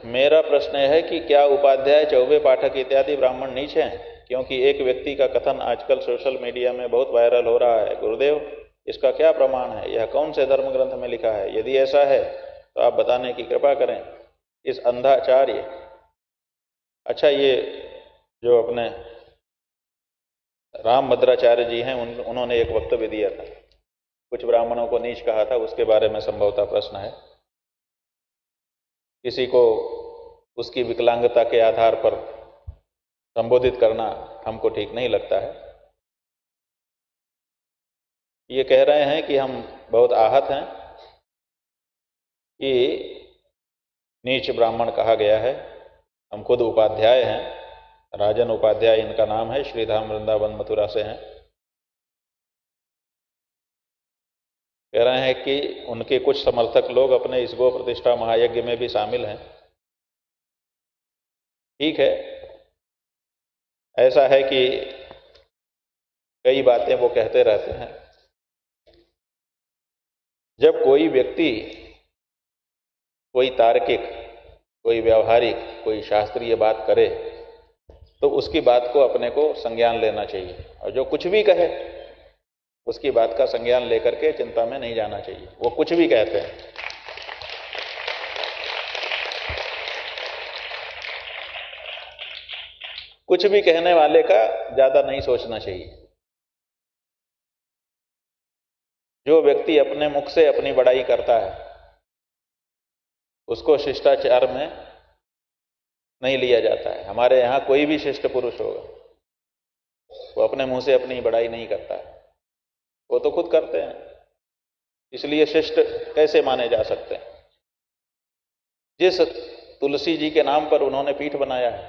मेरा प्रश्न है कि क्या उपाध्याय, चौबे, पाठक इत्यादि ब्राह्मण नीच हैं? क्योंकि एक व्यक्ति का कथन आजकल सोशल मीडिया में बहुत वायरल हो रहा है। गुरुदेव, इसका क्या प्रमाण है? यह कौन से धर्म ग्रंथ में लिखा है? यदि ऐसा है तो आप बताने की कृपा करें। इस अंधाचार्य, अच्छा, ये जो अपने राम भद्राचार्य जी हैं, उन्होंने एक वक्तव्य दिया था, कुछ ब्राह्मणों को नीच कहा था, उसके बारे में संभवतः प्रश्न है। किसी को उसकी विकलांगता के आधार पर संबोधित करना हमको ठीक नहीं लगता है। ये कह रहे हैं कि हम बहुत आहत हैं कि नीच ब्राह्मण कहा गया है। हम खुद उपाध्याय हैं, राजन उपाध्याय इनका नाम है, श्रीधाम वृंदावन मथुरा से हैं। कह रहे हैं कि उनके कुछ समर्थक लोग अपने इस गो प्रतिष्ठा महायज्ञ में भी शामिल हैं। ठीक है, ऐसा है कि कई बातें वो कहते रहते हैं। जब कोई व्यक्ति कोई तार्किक, कोई व्यावहारिक, कोई शास्त्रीय बात करे तो उसकी बात को अपने को संज्ञान लेना चाहिए, और जो कुछ भी कहे उसकी बात का संज्ञान लेकर के चिंता में नहीं जाना चाहिए। वो कुछ भी कहते हैं। कुछ भी कहने वाले का ज्यादा नहीं सोचना चाहिए। जो व्यक्ति अपने मुख से अपनी बड़ाई करता है उसको शिष्टाचार में नहीं लिया जाता है। हमारे यहां कोई भी शिष्ट पुरुष होगा वो अपने मुंह से अपनी बड़ाई नहीं करता है, वो तो खुद करते हैं, इसलिए शिष्ट कैसे माने जा सकते हैं? जिस तुलसी जी के नाम पर उन्होंने पीठ बनाया है,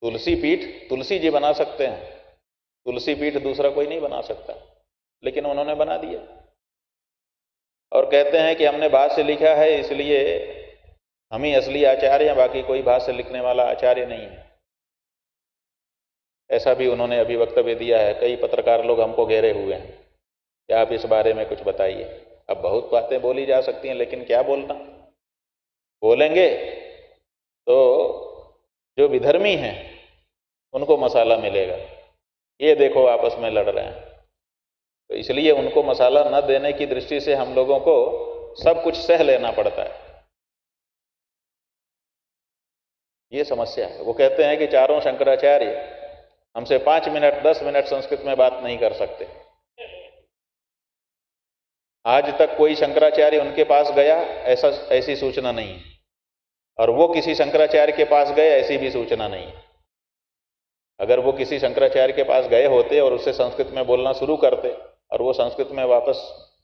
तुलसी पीठ तुलसी जी बना सकते हैं, तुलसी पीठ दूसरा कोई नहीं बना सकता, लेकिन उन्होंने बना दिया। और कहते हैं कि हमने भाष्य लिखा है इसलिए हम ही असली आचार्य हैं, बाकी कोई भाष्य लिखने वाला आचार्य नहीं है। ऐसा भी उन्होंने अभी वक्तव्य दिया है। कई पत्रकार लोग हमको घेरे हुए हैं कि आप इस बारे में कुछ बताइए। अब बहुत बातें बोली जा सकती हैं, लेकिन क्या बोलना? बोलेंगे तो जो विधर्मी हैं उनको मसाला मिलेगा। ये देखो आपस में लड़ रहे हैं, तो इसलिए उनको मसाला न देने की दृष्टि से हम लोगों को सब कुछ सह लेना पड़ता है। ये समस्या है। वो कहते हैं कि चारों शंकराचार्य हमसे 5 मिनट 10 मिनट संस्कृत में बात नहीं कर सकते। आज तक कोई शंकराचार्य उनके पास गया ऐसी सूचना नहीं है, और वो किसी शंकराचार्य के पास गए ऐसी भी सूचना नहीं है। अगर वो किसी शंकराचार्य के पास गए होते और उससे संस्कृत में बोलना शुरू करते और वो संस्कृत में वापस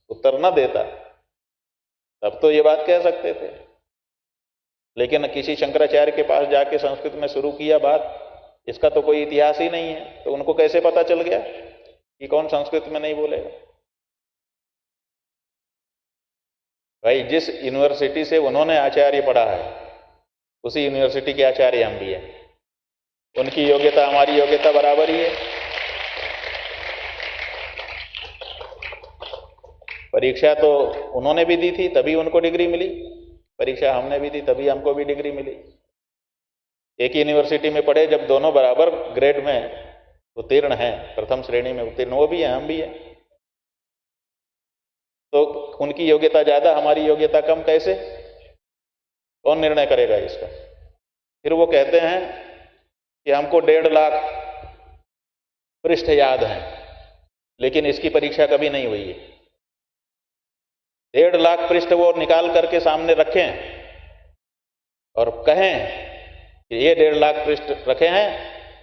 उत्तर न देता तब तो ये बात कह सकते थे, लेकिन किसी शंकराचार्य के पास जाके संस्कृत में शुरू किया बात, इसका तो कोई इतिहास ही नहीं है। तो उनको कैसे पता चल गया कि कौन संस्कृत में नहीं बोलेगा? भाई, जिस यूनिवर्सिटी से उन्होंने आचार्य पढ़ा है उसी यूनिवर्सिटी के आचार्य हम भी हैं। उनकी योग्यता हमारी योग्यता बराबर ही है। परीक्षा तो उन्होंने भी दी थी तभी उनको डिग्री मिली, परीक्षा हमने भी दी तभी हमको भी डिग्री मिली। एक ही यूनिवर्सिटी में पढ़े, जब दोनों बराबर ग्रेड में उत्तीर्ण हैं, प्रथम श्रेणी में उत्तीर्ण वो भी हैं हम भी हैं, तो उनकी योग्यता ज्यादा हमारी योग्यता कम कैसे? कौन निर्णय करेगा इसका? फिर वो कहते हैं कि हमको 1.5 लाख पृष्ठ याद हैं, लेकिन इसकी परीक्षा कभी नहीं हुई है। 1.5 लाख पृष्ठ वो निकाल करके सामने रखें और कहें कि ये 1.5 लाख पृष्ठ रखे हैं,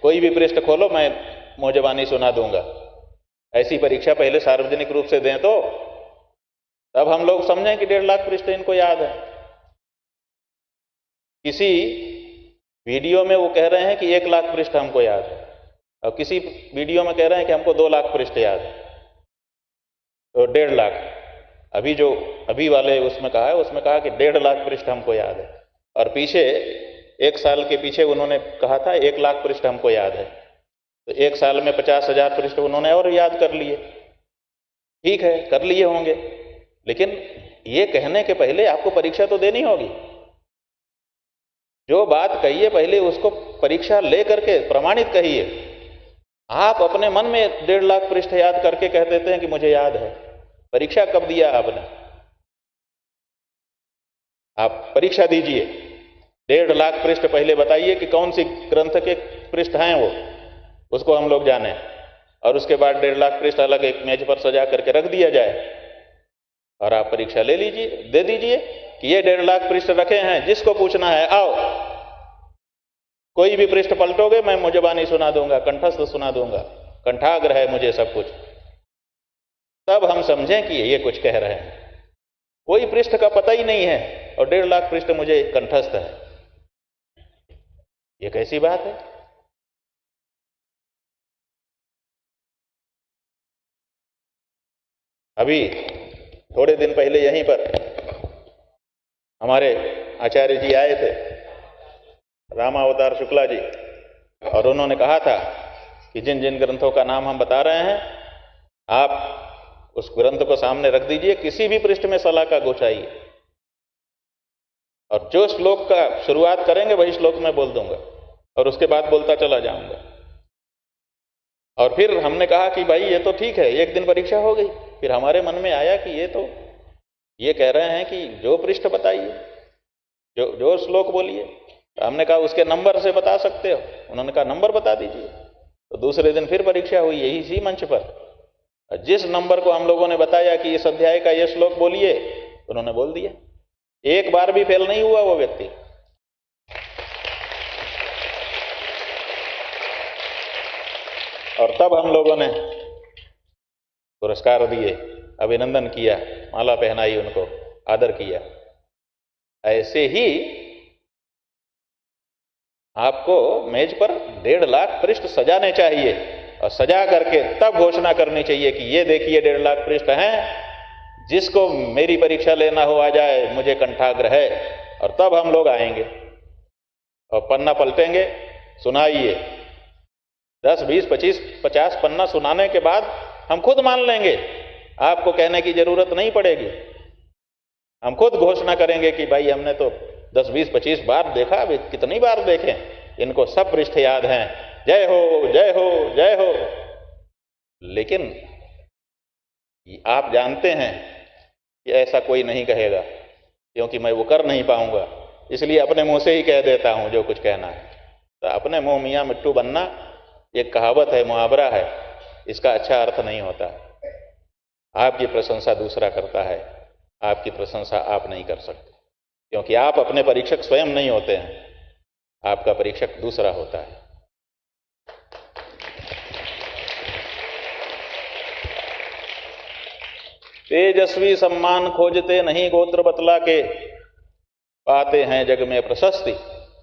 कोई भी पृष्ठ खोलो मैं मौजवानी सुना दूंगा। ऐसी परीक्षा पहले सार्वजनिक रूप से दें तो तब हम लोग समझें कि 1.5 लाख पृष्ठ इनको याद है। किसी वीडियो में वो कह रहे हैं कि 1 लाख पृष्ठ हमको याद है, और किसी वीडियो में कह रहे हैं कि हमको 2 लाख पृष्ठ याद है, तो 1.5 लाख। अभी वाले उसमें कहा है, उसमें कहा कि 1.5 लाख पृष्ठ हमको याद है, और पीछे 1 साल के पीछे उन्होंने कहा था 1 लाख पृष्ठ हमको याद है। तो 1 साल में 50,000 पृष्ठ उन्होंने और याद कर लिए। ठीक है, कर लिए होंगे, लेकिन ये कहने के पहले आपको परीक्षा तो देनी होगी। जो बात कहिए पहले उसको परीक्षा ले करके प्रमाणित कहिए। आप अपने मन में 1.5 लाख पृष्ठ याद करके कह देते हैं कि मुझे याद है। परीक्षा कब दिया आपने? आप परीक्षा दीजिए। 1.5 लाख पृष्ठ पहले बताइए कि कौन सी ग्रंथ के पृष्ठ हैं वो, उसको हम लोग जाने, और उसके बाद 1.5 लाख पृष्ठ अलग एक मेज पर सजा करके रख दिया जाए और आप परीक्षा ले लीजिए, दे दीजिए कि ये 1.5 लाख पृष्ठ रखे हैं, जिसको पूछना है आओ। कोई भी पृष्ठ पलटोगे मैं मुजबानी सुना दूंगा, कंठस्थ सुना दूंगा, कंठाग्र है मुझे सब कुछ। तब हम समझें कि ये कुछ कह रहे हैं। कोई पृष्ठ का पता ही नहीं है और 1.5 लाख पृष्ठ मुझे कंठस्थ है, ये कैसी बात है? अभी थोड़े दिन पहले यहीं पर हमारे आचार्य जी आए थे, रामावतार शुक्ला जी, और उन्होंने कहा था कि जिन जिन ग्रंथों का नाम हम बता रहे हैं आप उस ग्रंथ को सामने रख दीजिए, किसी भी पृष्ठ में सला का गोचाइए, और जो श्लोक का शुरुआत करेंगे वही श्लोक मैं बोल दूंगा और उसके बाद बोलता चला जाऊंगा। और फिर हमने कहा कि भाई ये तो ठीक है, एक दिन परीक्षा हो गई। फिर हमारे मन में आया कि ये कह रहे हैं कि जो पृष्ठ बताइए, जो श्लोक बोलिए। तो हमने कहा उसके नंबर से बता सकते हो? उन्होंने कहा नंबर बता दीजिए। तो दूसरे दिन फिर परीक्षा हुई यही इसी मंच पर। जिस नंबर को हम लोगों ने बताया कि इस अध्याय का ये श्लोक बोलिए, उन्होंने बोल दिया। एक बार भी फेल नहीं हुआ वो व्यक्ति। और तब हम लोगों ने पुरस्कार दिए, अभिनंदन किया, माला पहनाई, उनको आदर किया। ऐसे ही आपको मेज पर 1.5 लाख पृष्ठ सजाने चाहिए और सजा करके तब घोषणा करनी चाहिए कि ये देखिए 1.5 लाख पृष्ठ हैं, जिसको मेरी परीक्षा लेना हो आ जाए, मुझे कंठाग्र है। और तब हम लोग आएंगे और पन्ना पलटेंगे, सुनाइए। 10, 20, 25, 50 पन्ना सुनाने के बाद हम खुद मान लेंगे, आपको कहने की जरूरत नहीं पड़ेगी। हम खुद घोषणा करेंगे कि भाई हमने तो 10, 20, 25 बार देखा, अभी कितनी बार देखें, इनको सब पृष्ठ याद हैं। जय हो, जय हो, जय हो। लेकिन आप जानते हैं कि ऐसा कोई नहीं कहेगा, क्योंकि मैं वो कर नहीं पाऊंगा, इसलिए अपने मुंह से ही कह देता हूं जो कुछ कहना है। तो अपने मुंह मियां मिट्टू बनना एक कहावत है, मुहावरा है, इसका अच्छा अर्थ नहीं होता। आपकी प्रशंसा दूसरा करता है, आपकी प्रशंसा आप नहीं कर सकते, क्योंकि आप अपने परीक्षक स्वयं नहीं होते हैं, आपका परीक्षक दूसरा होता है। तेजस्वी सम्मान खोजते नहीं गोत्र बतला के, पाते हैं जग में प्रशस्ति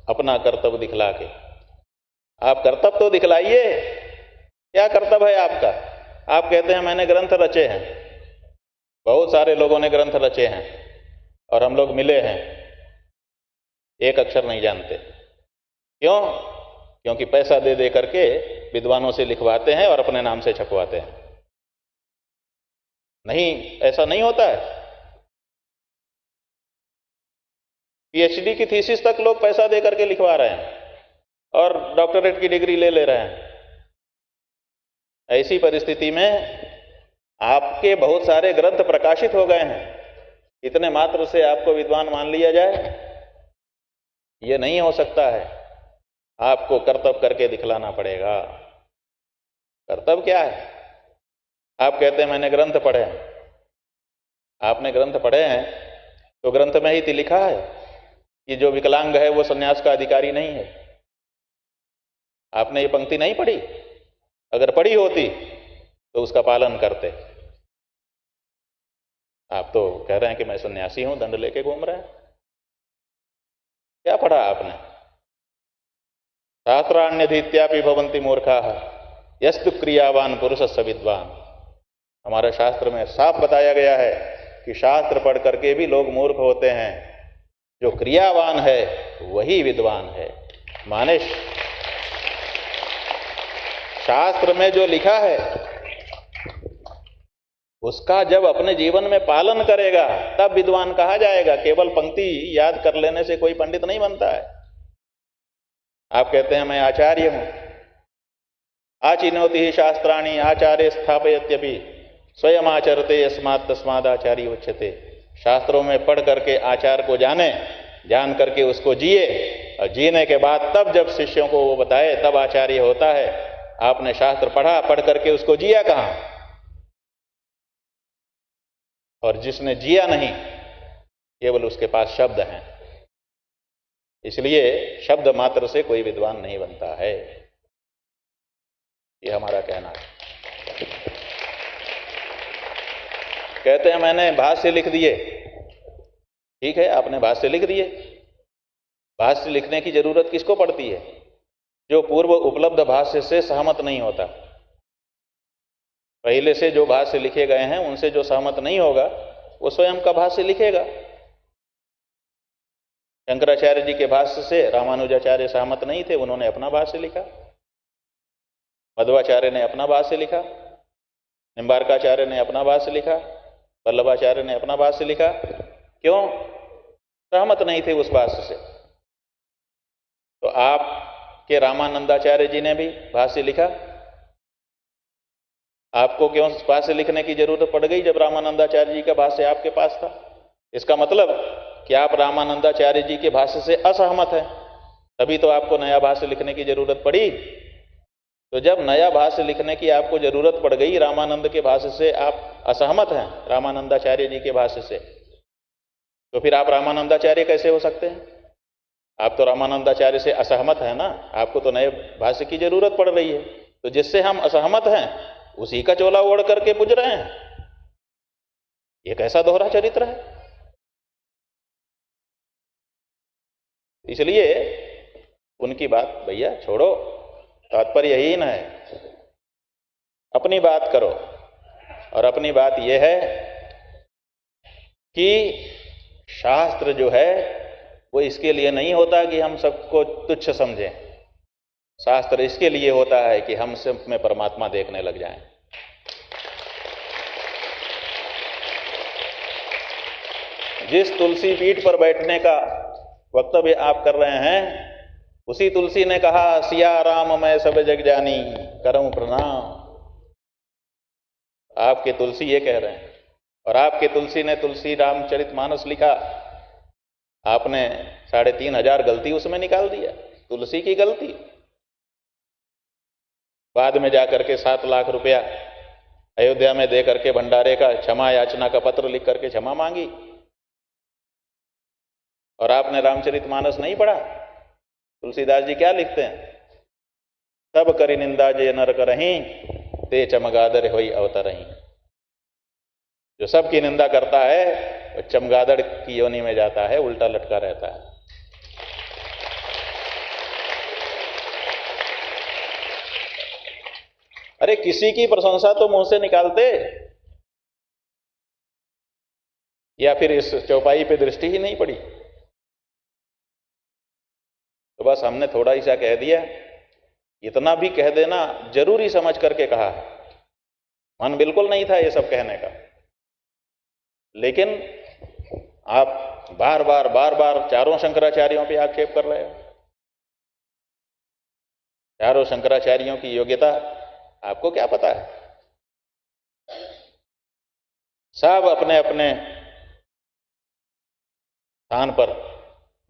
अपना कर्तव्य दिखला के। आप कर्तव्य तो दिखलाइए, क्या कर्तव्य है आपका? आप कहते हैं मैंने ग्रंथ रचे हैं, बहुत सारे लोगों ने ग्रंथ रचे हैं और हम लोग मिले हैं, एक अक्षर नहीं जानते। क्यों? क्योंकि पैसा दे दे करके विद्वानों से लिखवाते हैं और अपने नाम से छपवाते हैं। नहीं, ऐसा नहीं होता है। पीएचडी की थीसिस तक लोग पैसा दे करके लिखवा रहे हैं और डॉक्टरेट की डिग्री ले रहे हैं। ऐसी परिस्थिति में आपके बहुत सारे ग्रंथ प्रकाशित हो गए हैं, इतने मात्र से आपको विद्वान मान लिया जाए, ये नहीं हो सकता है। आपको कर्तव्य करके दिखलाना पड़ेगा। कर्तव्य क्या है? आप कहते हैं मैंने ग्रंथ पढ़े हैं। आपने ग्रंथ पढ़े हैं तो ग्रंथ में ही तो लिखा है कि जो विकलांग है वो संन्यास का अधिकारी नहीं है। आपने ये पंक्ति नहीं पढ़ी? अगर पढ़ी होती तो उसका पालन करते। आप तो कह रहे हैं कि मैं सन्यासी हूं, दंड लेके घूम रहे हैं। क्या पढ़ा आपने? शास्त्राण्यधीत्यापि भवन्ति मूर्खाः यस्तु क्रियावान पुरुषस्य विद्वान। हमारे शास्त्र में साफ बताया गया है कि शास्त्र पढ़ करके भी लोग मूर्ख होते हैं, जो क्रियावान है वही विद्वान है। माने शास्त्र में जो लिखा है उसका जब अपने जीवन में पालन करेगा तब विद्वान कहा जाएगा। केवल पंक्ति याद कर लेने से कोई पंडित नहीं बनता है। आप कहते हैं मैं आचार्य हूं, आचिनोति ही शास्त्राणि आचार्य स्थापयत्यपि स्वयं आचरते यस्मात् तस्माद् आचार्य उच्यते। शास्त्रों में पढ़ करके आचार को जाने, जान करके उसको जिए, और जीने के बाद तब जब शिष्यों को वो बताए तब आचार्य होता है। आपने शास्त्र पढ़ा, पढ़ करके उसको जिया कहां? और जिसने जिया नहीं, केवल उसके पास शब्द हैं। इसलिए शब्द मात्र से कोई विद्वान नहीं बनता है, ये हमारा कहना है। कहते हैं मैंने भाष्य लिख दिए। ठीक है, आपने भाष्य लिख दिए। भाष्य लिखने की जरूरत किसको पड़ती है? जो पूर्व उपलब्ध भाष्य से सहमत नहीं होता। पहले से जो भाष्य लिखे गए हैं उनसे जो सहमत नहीं होगा वो स्वयं का भाष्य लिखेगा। शंकराचार्य जी के भाष्य से रामानुजाचार्य सहमत नहीं थे, उन्होंने अपना भाष्य लिखा। मध्वाचार्य ने अपना भाष्य लिखा, निम्बारकाचार्य ने अपना भाष्य लिखा, वल्लभाचार्य ने अपना भाष्य लिखा। क्यों? सहमत नहीं थे उस भाष्य से। तो आपके रामानंदाचार्य जी ने भी भाष्य लिखा। आपको क्यों भाष्य लिखने की जरूरत पड़ गई जब रामानंदाचार्य जी का भाष्य आपके पास था? इसका मतलब कि आप रामानंदाचार्य जी के भाष्य से असहमत हैं, तभी तो आपको नया भाष्य लिखने की जरूरत पड़ी। तो जब नया भाष्य लिखने की आपको जरूरत पड़ गई, रामानंद के भाष्य से आप असहमत हैं, रामानंदाचार्य जी के भाष्य से, तो फिर आप रामानंदाचार्य कैसे हो सकते हैं? आप तो रामानंदाचार्य से असहमत है ना, आपको तो नए भाष्य की जरूरत पड़ रही है। तो जिससे हम असहमत हैं उसी का चोला ओढ़ करके पूज रहे हैं। ये कैसा दोहरा चरित्र है? इसलिए उनकी बात भैया छोड़ो, तात्पर्य यही ना है। अपनी बात करो, और अपनी बात यह है कि शास्त्र जो है वो इसके लिए नहीं होता कि हम सबको तुच्छ समझें। शास्त्र इसके लिए होता है कि हम सब में परमात्मा देखने लग जाएं। जिस तुलसी पीठ पर बैठने का वक्तव्य आप कर रहे हैं, उसी तुलसी ने कहा सिया राम मैं सब जग जानी करऊं प्रणाम। आपके तुलसी ये कह रहे हैं, और आपके तुलसी ने तुलसी रामचरितमानस लिखा। आपने 3,500 गलती उसमें निकाल दिया, तुलसी की गलती। बाद में जाकर के 7 लाख रुपया अयोध्या में दे करके भंडारे का क्षमा याचना का पत्र लिख करके क्षमा मांगी। और आपने रामचरितमानस नहीं पढ़ा? तुलसीदास जी क्या लिखते हैं? सब करी निंदा जे नर करहीं, ते चमगादर होई अवतरहीं। जो सबकी निंदा करता है वो चमगादड़ की योनि में जाता है, उल्टा लटका रहता है। अरे किसी की प्रशंसा तो मुंह से निकालते, या फिर इस चौपाई पे दृष्टि ही नहीं पड़ी? तो बस हमने थोड़ा ही सा कह दिया। इतना भी कह देना जरूरी समझ करके कहा है, मन बिल्कुल नहीं था ये सब कहने का। लेकिन आप बार बार चारों शंकराचार्यों पे आक्षेप कर रहे हो। चारों शंकराचार्यों की योग्यता आपको क्या पता है? सब अपने अपने स्थान पर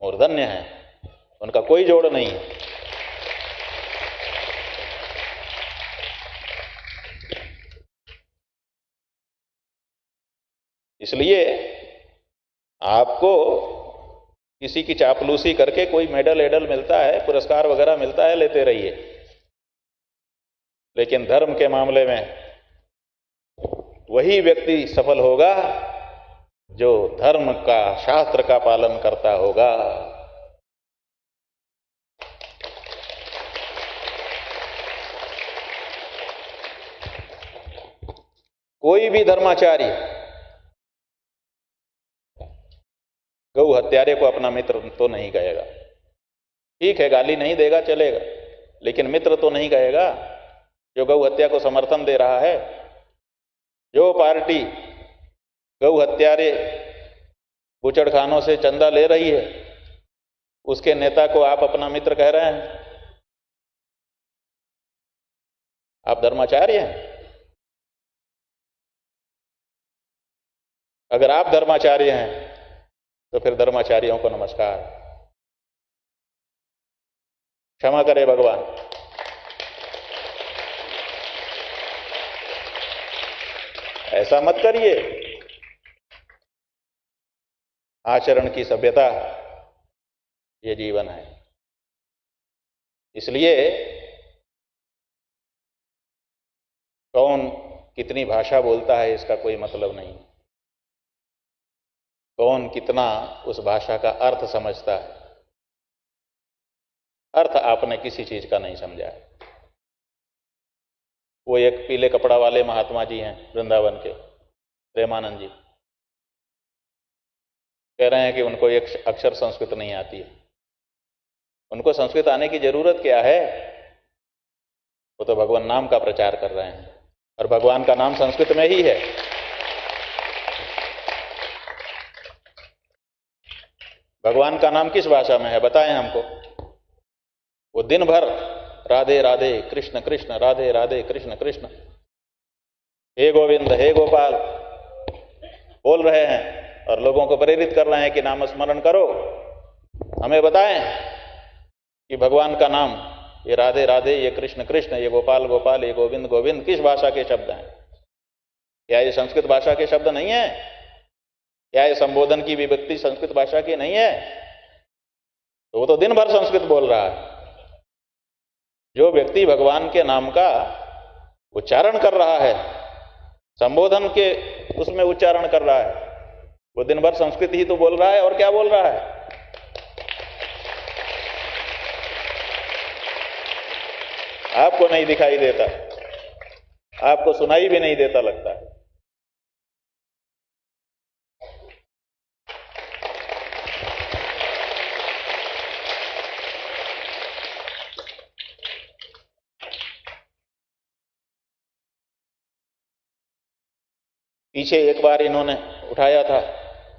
मूर्धन्य हैं, उनका कोई जोड़ नहीं है। इसलिए आपको किसी की चापलूसी करके कोई मेडल एडल मिलता है, पुरस्कार वगैरह मिलता है, लेते रहिए। लेकिन धर्म के मामले में वही व्यक्ति सफल होगा जो धर्म का, शास्त्र का पालन करता होगा। कोई भी धर्माचार्य गौ हत्यारे को अपना मित्र तो नहीं कहेगा। ठीक है, गाली नहीं देगा चलेगा, लेकिन मित्र तो नहीं कहेगा। जो गौ हत्या को समर्थन दे रहा है जो पार्टी गौ हत्यारे बूचड़खानों से चंदा ले रही है, उसके नेता को आप अपना मित्र कह रहे हैं? आप धर्माचार्य हैं? अगर आप धर्माचार्य हैं तो फिर धर्माचार्यों को नमस्कार, क्षमा करे भगवान। ऐसा मत करिए। आचरण की सभ्यता ये जीवन है। इसलिए कौन कितनी भाषा बोलता है इसका कोई मतलब नहीं, कौन कितना उस भाषा का अर्थ समझता है। अर्थ आपने किसी चीज का नहीं समझा है। वो एक पीले कपड़ा वाले महात्मा जी हैं वृंदावन के, प्रेमानंद जी, कह रहे हैं कि उनको एक अक्षर संस्कृत नहीं आती है। उनको संस्कृत आने की जरूरत क्या है? वो तो भगवान नाम का प्रचार कर रहे हैं और भगवान का नाम संस्कृत में ही है। भगवान का नाम किस भाषा में है बताएं हमको। वो दिन भर राधे राधे कृष्ण कृष्ण, राधे राधे कृष्ण कृष्ण, हे गोविंद हे गोपाल बोल रहे हैं और लोगों को प्रेरित कर रहे हैं कि नाम स्मरण करो। हमें बताएं कि भगवान का नाम, ये राधे राधे, ये कृष्ण कृष्ण, ये गोपाल गोपाल, ये गोविंद गोविंद किस भाषा के शब्द हैं? क्या ये संस्कृत भाषा के शब्द नहीं है? क्या ये संबोधन की विभक्ति संस्कृत भाषा की नहीं है? तो वो तो दिन भर संस्कृत बोल रहा है। जो व्यक्ति भगवान के नाम का उच्चारण कर रहा है, संबोधन के उसमें उच्चारण कर रहा है, वो दिन भर संस्कृत ही तो बोल रहा है। और क्या बोल रहा है? आपको नहीं दिखाई देता, आपको सुनाई भी नहीं देता लगता है। पीछे एक बार इन्होंने उठाया था,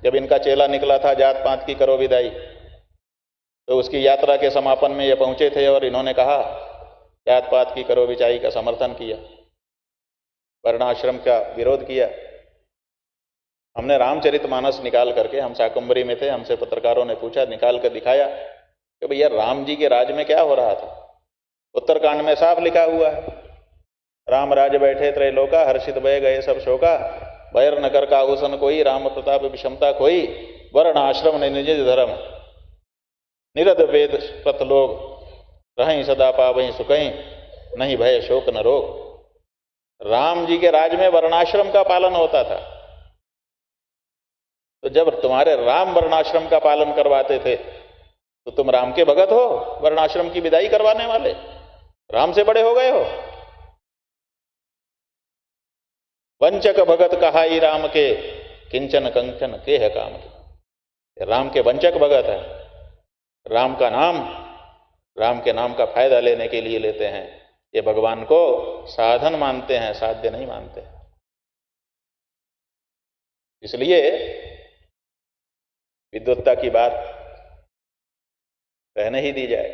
जब इनका चेला निकला था जात पात की करो विदाई, तो उसकी यात्रा के समापन में ये पहुंचे थे और इन्होंने कहा जात पात की करो विदाई का समर्थन किया, वर्णाश्रम का विरोध किया। हमने रामचरितमानस निकाल करके, हम शाकंभरी में थे, हमसे पत्रकारों ने पूछा, निकाल कर दिखाया कि भैया राम जी के राज में क्या हो रहा था। उत्तरकांड में साफ लिखा हुआ है, राम राज बैठे त्रैलोका, हर्षित भय गए सब शोका, बैर नगर का हुसन कोई, राम प्रताप विषमता कोई, वर्ण आश्रम ने निज धर्म, निरद वेद पथ लोग, रहें सदा पावहीं सुखहीं, नहीं भय शोक न रोग। राम जी के राज में वर्णाश्रम का पालन होता था। तो जब तुम्हारे राम वर्णाश्रम का पालन करवाते थे तो तुम राम के भगत हो, वर्णाश्रम की विदाई करवाने वाले? राम से बड़े हो गए हो? वंचक भगत कहाई राम के, किंचन कंचन के है काम के। राम के वंचक भगत है, राम का नाम, राम के नाम का फायदा लेने के लिए लेते हैं। ये भगवान को साधन मानते हैं, साध्य नहीं मानते। इसलिए विद्वत्ता की बात कहने ही दी जाए।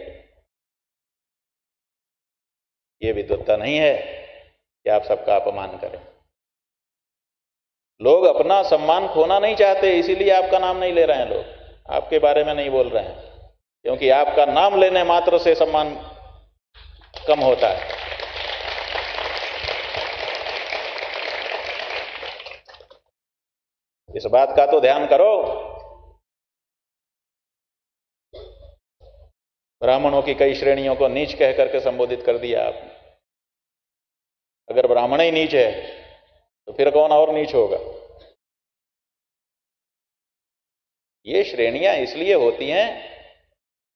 ये विद्वत्ता नहीं है कि आप सबका अपमान करें। लोग अपना सम्मान खोना नहीं चाहते, इसीलिए आपका नाम नहीं ले रहे हैं, लोग आपके बारे में नहीं बोल रहे हैं, क्योंकि आपका नाम लेने मात्र से सम्मान कम होता है। इस बात का तो ध्यान करो। ब्राह्मणों की कई श्रेणियों को नीच कह करके संबोधित कर दिया आपने। अगर ब्राह्मण ही नीच है तो फिर कौन और नीच होगा? ये श्रेणियां इसलिए होती हैं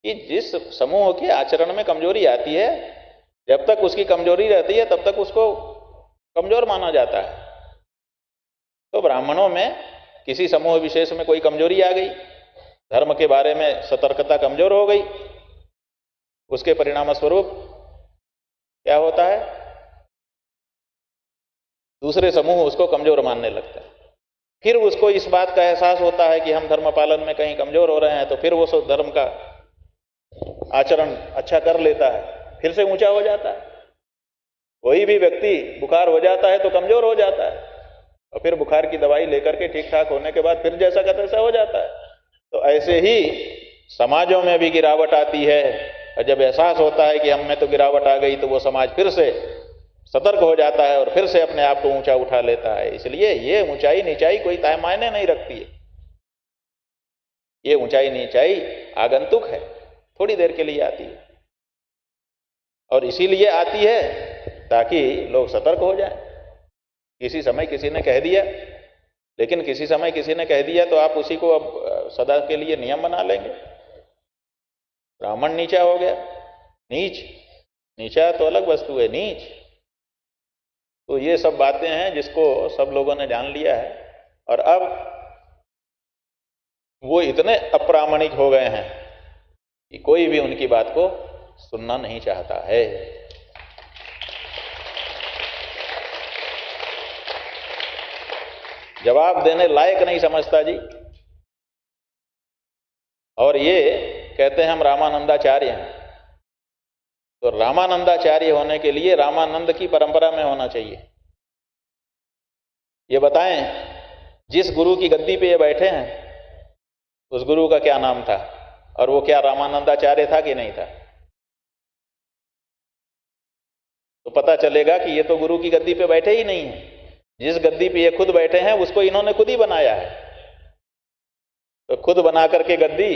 कि जिस समूह के आचरण में कमजोरी आती है, जब तक उसकी कमजोरी रहती है तब तक उसको कमजोर माना जाता है। तो ब्राह्मणों में किसी समूह विशेष में कोई कमजोरी आ गई, धर्म के बारे में सतर्कता कमजोर हो गई, उसके परिणाम स्वरूप क्या होता है? दूसरे समूह उसको कमजोर मानने लगता है। फिर उसको इस बात का एहसास होता है कि हम धर्म पालन में कहीं कमजोर हो रहे हैं, तो फिर वो धर्म का आचरण अच्छा कर लेता है, फिर से ऊंचा हो जाता है। कोई भी व्यक्ति बुखार हो जाता है तो कमजोर हो जाता है, और फिर बुखार की दवाई लेकर के ठीक ठाक होने के बाद फिर जैसा का तैसा हो जाता है। तो ऐसे ही समाजों में भी गिरावट आती है, और जब एहसास होता है कि हम में तो गिरावट आ गई, तो वो समाज फिर से सतर्क हो जाता है और फिर से अपने आप को ऊंचा उठा लेता है। इसलिए ये ऊंचाई नीचाई कोई तय मायने नहीं रखती है। ये ऊंचाई नीचाई आगंतुक है, थोड़ी देर के लिए आती है, और इसीलिए आती है ताकि लोग सतर्क हो जाएं। किसी समय किसी ने कह दिया, लेकिन किसी समय किसी ने कह दिया तो आप उसी को अब सदा के लिए नियम बना लेंगे। ब्राह्मण नीचा हो गया, नीच, नीचा तो अलग वस्तु है, नीच। तो ये सब बातें हैं जिसको सब लोगों ने जान लिया है, और अब वो इतने अप्रामाणिक हो गए हैं कि कोई भी उनकी बात को सुनना नहीं चाहता है। जवाब देने लायक नहीं समझता जी। और ये कहते हैं हम रामानंदाचार्य हैं, तो रामानंदाचार्य होने के लिए रामानंद की परंपरा में होना चाहिए। ये बताएं, जिस गुरु की गद्दी पे ये बैठे हैं उस गुरु का क्या नाम था, और वो क्या रामानंदाचार्य था कि नहीं था? तो पता चलेगा कि ये तो गुरु की गद्दी पे बैठे ही नहीं है। जिस गद्दी पे ये खुद बैठे हैं उसको इन्होंने खुद ही बनाया है। तो खुद बना करके गद्दी,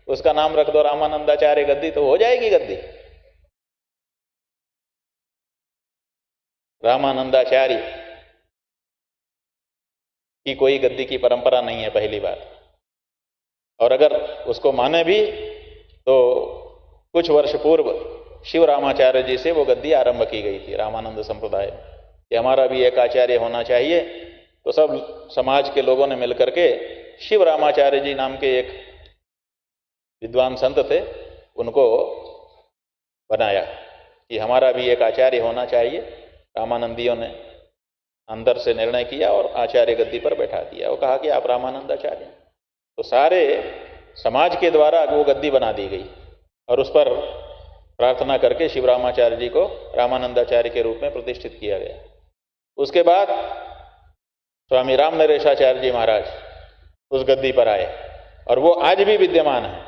उसका नाम रख दो रामानंदाचार्य गद्दी, तो हो जाएगी गद्दी। रामानंदाचार्य की कोई गद्दी की परंपरा नहीं है, पहली बात। और अगर उसको माने भी तो कुछ वर्ष पूर्व शिव रामाचार्य जी से वो गद्दी आरंभ की गई थी रामानंद संप्रदाय में, कि हमारा भी एक आचार्य होना चाहिए। तो सब समाज के लोगों ने मिलकर के शिव रामाचार्य जी नाम के एक विद्वान संत थे, उनको बनाया कि हमारा भी एक आचार्य होना चाहिए। रामानंदियों ने अंदर से निर्णय किया और आचार्य गद्दी पर बैठा दिया, वो कहा कि आप रामानंदाचार्य। तो सारे समाज के द्वारा वो गद्दी बना दी गई, और उस पर प्रार्थना करके शिव रामाचार्य जी को रामानंदाचार्य के रूप में प्रतिष्ठित किया गया। उसके बाद स्वामी राम नरेशाचार्य जी महाराज उस गद्दी पर आए, और वो आज भी विद्यमान है।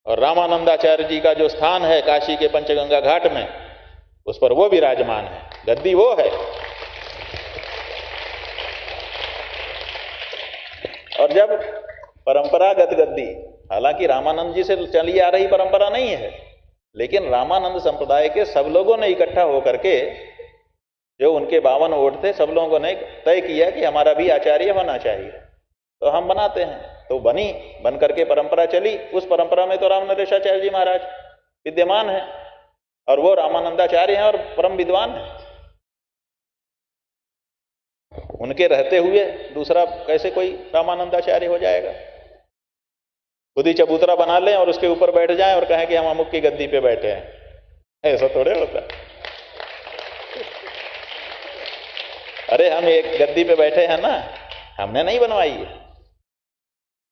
और रामानंदाचार्य जी का जो स्थान है काशी के पंचगंगा घाट में, उस पर वो विराजमान है, गद्दी वो है। और जब परंपरागत गद्दी, हालांकि रामानंद जी से चली आ रही परंपरा नहीं है, लेकिन रामानंद संप्रदाय के सब लोगों ने इकट्ठा होकर के, जो उनके 52 वोट थे, सब लोगों ने तय किया कि हमारा भी आचार्य होना चाहिए, तो हम बनाते हैं। तो बन करके परंपरा चली। उस परंपरा में तो राम नरेशाचार्य जी महाराज विद्यमान है, और वो रामानंदाचार्य हैं और परम विद्वान हैं। उनके रहते हुए दूसरा कैसे कोई रामानंदाचार्य हो जाएगा? खुद ही चबूतरा बना लें और उसके ऊपर बैठ जाएं और कहें कि हम अमुक की गद्दी पे बैठे हैं, ऐसा थोड़े होता है। अरे हम एक गद्दी पे बैठे हैं ना, हमने नहीं बनवाई है,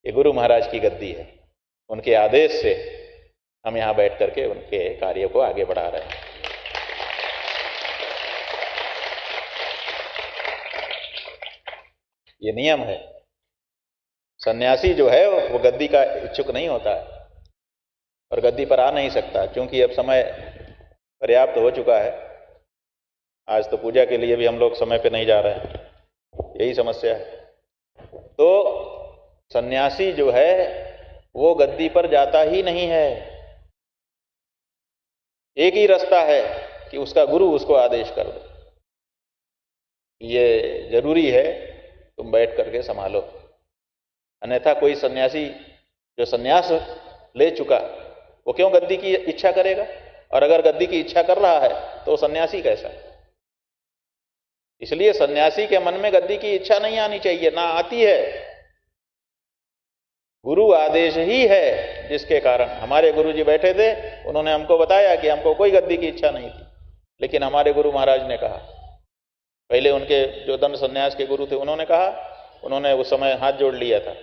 ये गुरु महाराज की गद्दी है। उनके आदेश से हम यहां बैठ करके उनके कार्य को आगे बढ़ा रहे हैं। ये नियम है। सन्यासी जो है वो गद्दी का इच्छुक नहीं होता है और गद्दी पर आ नहीं सकता, क्योंकि अब समय पर्याप्त हो चुका है। आज तो पूजा के लिए भी हम लोग समय पे नहीं जा रहे हैं, यही समस्या है। तो सन्यासी जो है वो गद्दी पर जाता ही नहीं है। एक ही रास्ता है कि उसका गुरु उसको आदेश कर दे, ये जरूरी है, तुम बैठ करके संभालो। अन्यथा कोई सन्यासी जो सन्यास ले चुका, वो क्यों गद्दी की इच्छा करेगा? और अगर गद्दी की इच्छा कर रहा है तो सन्यासी कैसा? इसलिए सन्यासी के मन में गद्दी की इच्छा नहीं आनी चाहिए, ना आती है। गुरु आदेश ही है जिसके कारण। हमारे गुरु जी बैठे थे, उन्होंने हमको बताया कि हमको कोई गद्दी की इच्छा नहीं थी, लेकिन हमारे गुरु महाराज ने कहा, पहले उनके जो दंड संन्यास के गुरु थे उन्होंने कहा, उन्होंने उस समय हाथ जोड़ लिया था।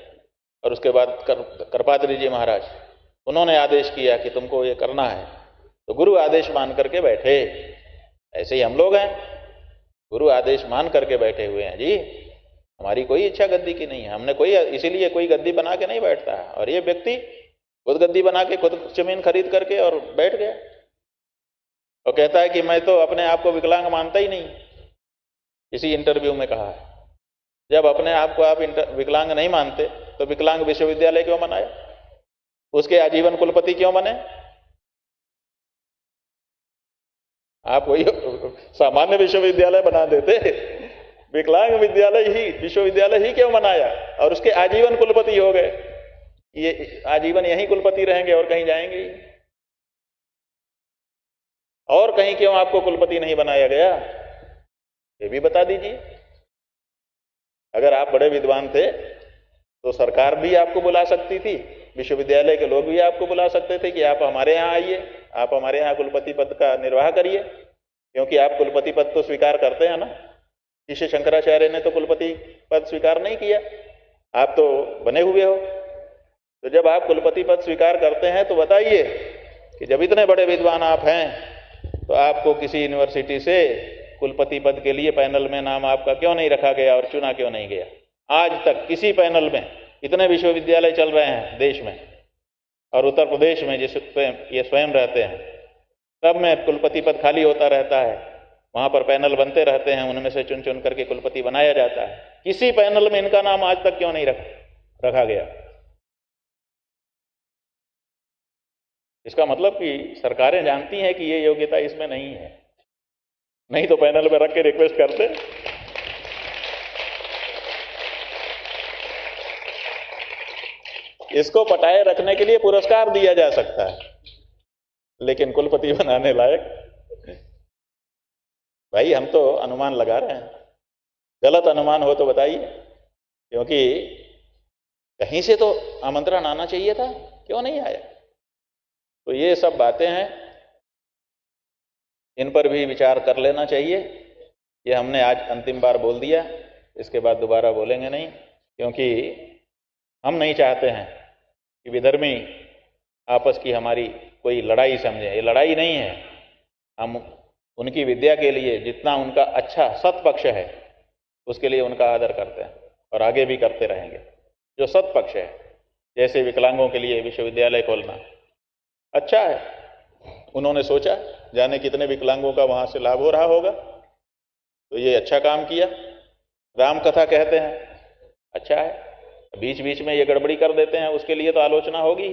और उसके बाद करपात्री जी महाराज उन्होंने आदेश किया कि तुमको ये करना है, तो गुरु आदेश मान करके बैठे। ऐसे ही हम लोग हैं, गुरु आदेश मान करके बैठे हुए हैं जी। हमारी कोई इच्छा गद्दी की नहीं है, हमने कोई इसीलिए कोई गद्दी बना के नहीं बैठता है। और ये व्यक्ति खुद गद्दी बना के खुद जमीन खरीद करके और बैठ गया और कहता है कि मैं तो अपने आप को विकलांग मानता ही नहीं। इसी इंटरव्यू में कहा है, जब अपने आप को आप विकलांग नहीं मानते तो विकलांग विश्वविद्यालय क्यों बनाया, उसके आजीवन कुलपति क्यों बने? आप वही सामान्य विश्वविद्यालय बना देते, विकलांग विश्वविद्यालय ही क्यों बनाया और उसके आजीवन कुलपति हो गए? ये आजीवन यहीं कुलपति रहेंगे और कहीं जाएंगे ही? और कहीं क्यों आपको कुलपति नहीं बनाया गया, ये भी बता दीजिए। अगर आप बड़े विद्वान थे तो सरकार भी आपको बुला सकती थी, विश्वविद्यालय के लोग भी आपको बुला सकते थे कि आप हमारे यहाँ आइए, आप हमारे यहाँ कुलपति पद का निर्वाह करिए, क्योंकि आप कुलपति पद तो स्वीकार करते हैं ना। शिष्य शंकराचार्य ने तो कुलपति पद स्वीकार नहीं किया, आप तो बने हुए हो। तो जब आप कुलपति पद स्वीकार करते हैं तो बताइए कि जब इतने बड़े विद्वान आप हैं तो आपको किसी यूनिवर्सिटी से कुलपति पद के लिए पैनल में नाम आपका क्यों नहीं रखा गया और चुना क्यों नहीं गया? आज तक किसी पैनल में, इतने विश्वविद्यालय चल रहे हैं देश में और उत्तर प्रदेश में जिस ये स्वयं रहते हैं, सब में कुलपति पद खाली होता रहता है, वहां पर पैनल बनते रहते हैं, उनमें से चुन चुन करके कुलपति बनाया जाता है। किसी पैनल में इनका नाम आज तक क्यों नहीं रखा गया? इसका मतलब कि सरकारें जानती हैं कि ये योग्यता इसमें नहीं है, नहीं तो पैनल में रख के रिक्वेस्ट करते। इसको पटाए रखने के लिए पुरस्कार दिया जा सकता है, लेकिन कुलपति बनाने लायक, भाई हम तो अनुमान लगा रहे हैं, गलत अनुमान हो तो बताइए, क्योंकि कहीं से तो आमंत्रण आना चाहिए था, क्यों नहीं आया? तो ये सब बातें हैं, इन पर भी विचार कर लेना चाहिए। ये हमने आज अंतिम बार बोल दिया, इसके बाद दोबारा बोलेंगे नहीं, क्योंकि हम नहीं चाहते हैं कि विधर्मी आपस की हमारी कोई लड़ाई समझे। ये लड़ाई नहीं है, हम उनकी विद्या के लिए जितना उनका अच्छा सत्पक्ष है उसके लिए उनका आदर करते हैं और आगे भी करते रहेंगे। जो सत्पक्ष है, जैसे विकलांगों के लिए विश्वविद्यालय खोलना अच्छा है, उन्होंने सोचा जाने कितने विकलांगों का वहां से लाभ हो रहा होगा, तो ये अच्छा काम किया। राम कथा कहते हैं, अच्छा है, बीच बीच में ये गड़बड़ी कर देते हैं, उसके लिए तो आलोचना होगी।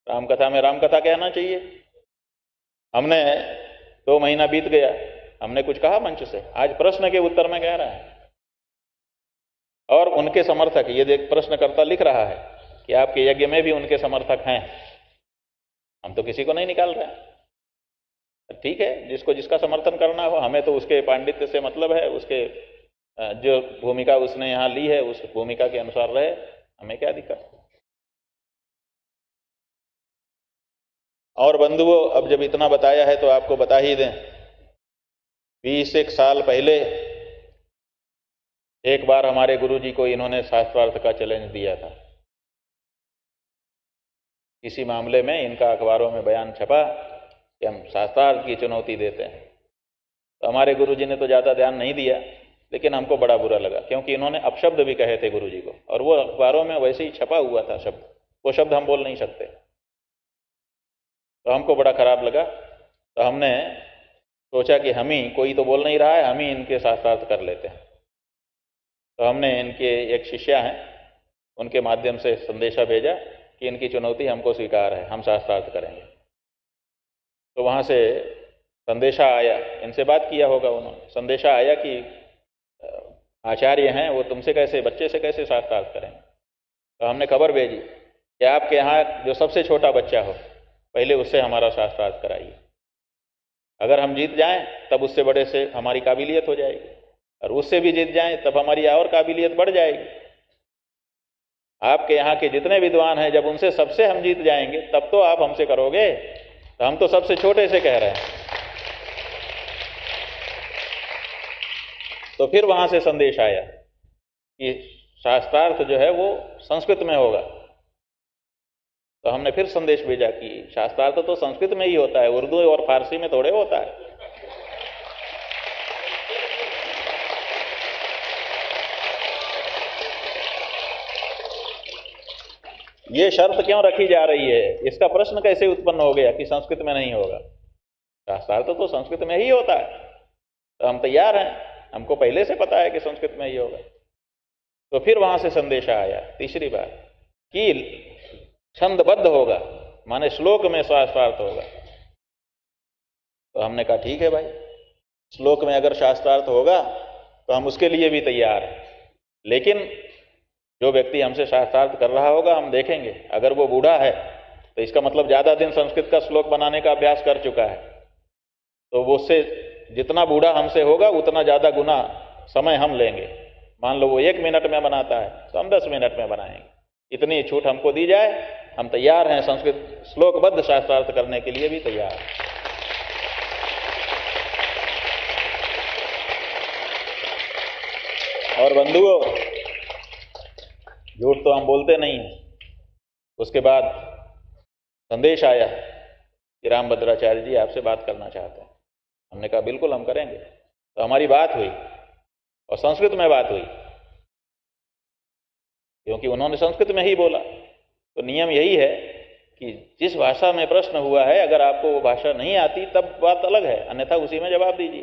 राम कथा में राम कथा कहना चाहिए। हमने 2 महीना बीत गया, हमने कुछ कहा मंच से? आज प्रश्न के उत्तर में कह रहे हैं, और उनके समर्थक, ये देख प्रश्नकर्ता लिख रहा है कि आपके यज्ञ में भी उनके समर्थक हैं। हम तो किसी को नहीं निकाल रहे हैं, ठीक है, जिसको जिसका समर्थन करना हो, हमें तो उसके पांडित्य से मतलब है, उसके जो भूमिका उसने यहाँ ली है उस भूमिका के अनुसार रहे, हमें क्या दिक्कत। और बंधुओं, अब जब इतना बताया है तो आपको बता ही दें, 20 साल पहले एक बार हमारे गुरुजी को इन्होंने शास्त्रार्थ का चैलेंज दिया था। इसी मामले में इनका अखबारों में बयान छपा कि हम शास्त्रार्थ की चुनौती देते हैं। तो हमारे गुरुजी ने तो ज़्यादा ध्यान नहीं दिया, लेकिन हमको बड़ा बुरा लगा, क्योंकि इन्होंने अपशब्द भी कहे थे गुरुजी को, और वो अखबारों में वैसे ही छपा हुआ था शब्द, वो शब्द हम बोल नहीं सकते। तो हमको बड़ा खराब लगा। तो हमने सोचा कि हम ही, कोई तो बोल नहीं रहा है, हम ही इनके शास्त्रार्थ कर लेते हैं। तो हमने इनके एक शिष्या हैं, उनके माध्यम से संदेशा भेजा कि इनकी चुनौती हमको स्वीकार है, हम शास्त्रार्थ करेंगे। तो वहाँ से संदेशा आया, इनसे बात किया होगा उन्होंने, संदेशा आया कि आचार्य हैं वो तुमसे कैसे, बच्चे से कैसे शास्त्रार्थ करेंगे। तो हमने खबर भेजी कि आपके यहाँ जो सबसे छोटा बच्चा हो, पहले उससे हमारा शास्त्रार्थ कराइए। अगर हम जीत जाएं तब उससे बड़े से हमारी काबिलियत हो जाएगी, और उससे भी जीत जाएं तब हमारी और काबिलियत बढ़ जाएगी। आपके यहाँ के जितने विद्वान हैं, जब उनसे सबसे हम जीत जाएंगे तब तो आप हमसे करोगे। तो हम तो सबसे छोटे से कह रहे हैं। तो फिर वहां से संदेश आया कि शास्त्रार्थ जो है वो संस्कृत में होगा। तो हमने फिर संदेश भेजा कि शास्त्रार्थ तो संस्कृत में ही होता है, उर्दू और फारसी में थोड़े होता है। ये शर्त क्यों रखी जा रही है, इसका प्रश्न कैसे उत्पन्न हो गया कि संस्कृत में नहीं होगा? शास्त्रार्थ तो संस्कृत में ही होता है, तो हम तैयार हैं, हमको पहले से पता है कि संस्कृत में ही होगा। तो फिर वहां से संदेश आया तीसरी बार कि छंदबद्ध होगा, माने श्लोक में शास्त्रार्थ होगा। तो हमने कहा ठीक है भाई, श्लोक में अगर शास्त्रार्थ होगा तो हम उसके लिए भी तैयार हैं, लेकिन जो व्यक्ति हमसे शास्त्रार्थ कर रहा होगा हम देखेंगे, अगर वो बूढ़ा है तो इसका मतलब ज्यादा दिन संस्कृत का श्लोक बनाने का अभ्यास कर चुका है, तो वो उससे जितना बूढ़ा हमसे होगा उतना ज्यादा गुना समय हम लेंगे। मान लो वो 1 मिनट में बनाता है तो हम 10 मिनट में बनाएंगे। इतनी छूट हमको दी जाए, हम तैयार हैं, संस्कृत श्लोकबद्ध शास्त्रार्थ करने के लिए भी तैयार हैं। और बंधुओं, झूठ तो हम बोलते नहीं हैं। उसके बाद संदेश आया कि रामभद्राचार्य जी आपसे बात करना चाहते हैं। हमने कहा बिल्कुल हम करेंगे। तो हमारी बात हुई और संस्कृत में बात हुई, क्योंकि उन्होंने संस्कृत में ही बोला। तो नियम यही है कि जिस भाषा में प्रश्न हुआ है, अगर आपको वो भाषा नहीं आती तब बात अलग है, अन्यथा उसी में जवाब दीजिए।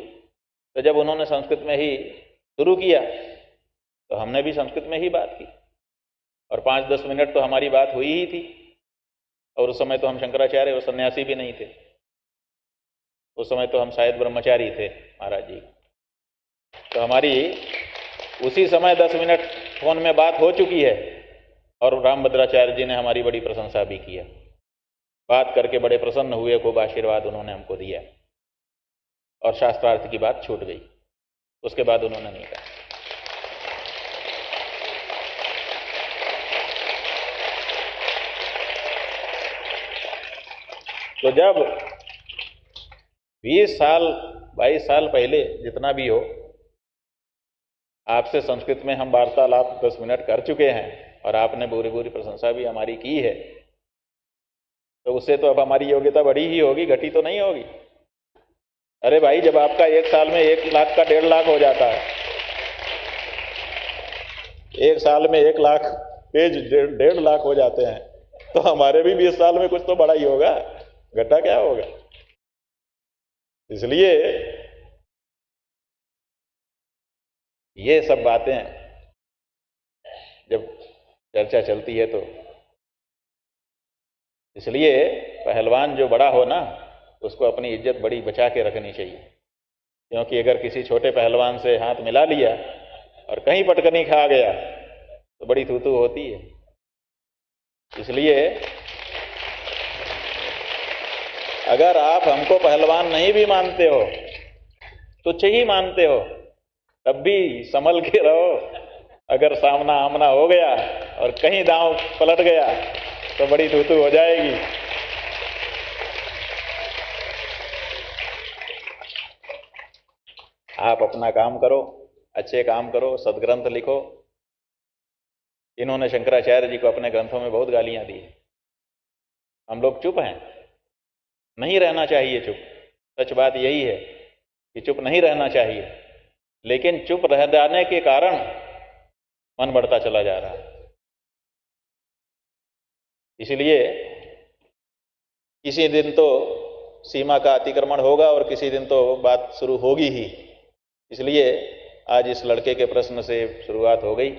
तो जब उन्होंने संस्कृत में ही शुरू किया तो हमने भी संस्कृत में ही बात की, और 5-10 मिनट तो हमारी बात हुई ही थी। और उस समय तो हम शंकराचार्य और सन्यासी भी नहीं थे, उस समय तो हम शायद ब्रह्मचारी थे महाराज जी। तो हमारी उसी समय 10 मिनट फोन में बात हो चुकी है, और रामभद्राचार्य जी ने हमारी बड़ी प्रशंसा भी किया। बात करके बड़े प्रसन्न हुए, खूब आशीर्वाद उन्होंने हमको दिया, और शास्त्रार्थ की बात छूट गई। उसके बाद उन्होंने नहीं कहा। तो जब 20 साल 22 साल पहले जितना भी हो, आपसे संस्कृत में हम वार्तालाप 10 मिनट कर चुके हैं और आपने पूरी पूरी प्रशंसा भी हमारी की है, तो उससे तो अब हमारी योग्यता बढ़ी ही होगी, घटी तो नहीं होगी। अरे भाई, जब आपका 1 साल में 1 लाख का 1.5 लाख हो जाता है, 1 साल में 1 लाख पेज 1.5 लाख हो जाते हैं, तो हमारे भी 20 साल में कुछ तो बड़ा ही होगा, घटा क्या होगा। इसलिए ये सब बातें जब चर्चा चलती है, तो इसलिए पहलवान जो बड़ा हो ना, उसको अपनी इज्जत बड़ी बचा के रखनी चाहिए। क्योंकि अगर किसी छोटे पहलवान से हाथ मिला लिया और कहीं पटकनी खा गया तो बड़ी थू-थू होती है। इसलिए अगर आप हमको पहलवान नहीं भी मानते हो, तुच्छ ही मानते हो, तब भी संभल के रहो। अगर सामना आमना हो गया और कहीं दांव पलट गया तो बड़ी थू-थू हो जाएगी। आप अपना काम करो, अच्छे काम करो, सदग्रंथ लिखो। इन्होंने शंकराचार्य जी को अपने ग्रंथों में बहुत गालियां दी। हम लोग चुप हैं, नहीं रहना चाहिए चुप। सच बात यही है कि चुप नहीं रहना चाहिए, लेकिन चुप रह जाने के कारण मन बढ़ता चला जा रहा है। इसलिए किसी दिन तो सीमा का अतिक्रमण होगा और किसी दिन तो बात शुरू होगी ही। इसलिए आज इस लड़के के प्रश्न से शुरुआत हो गई।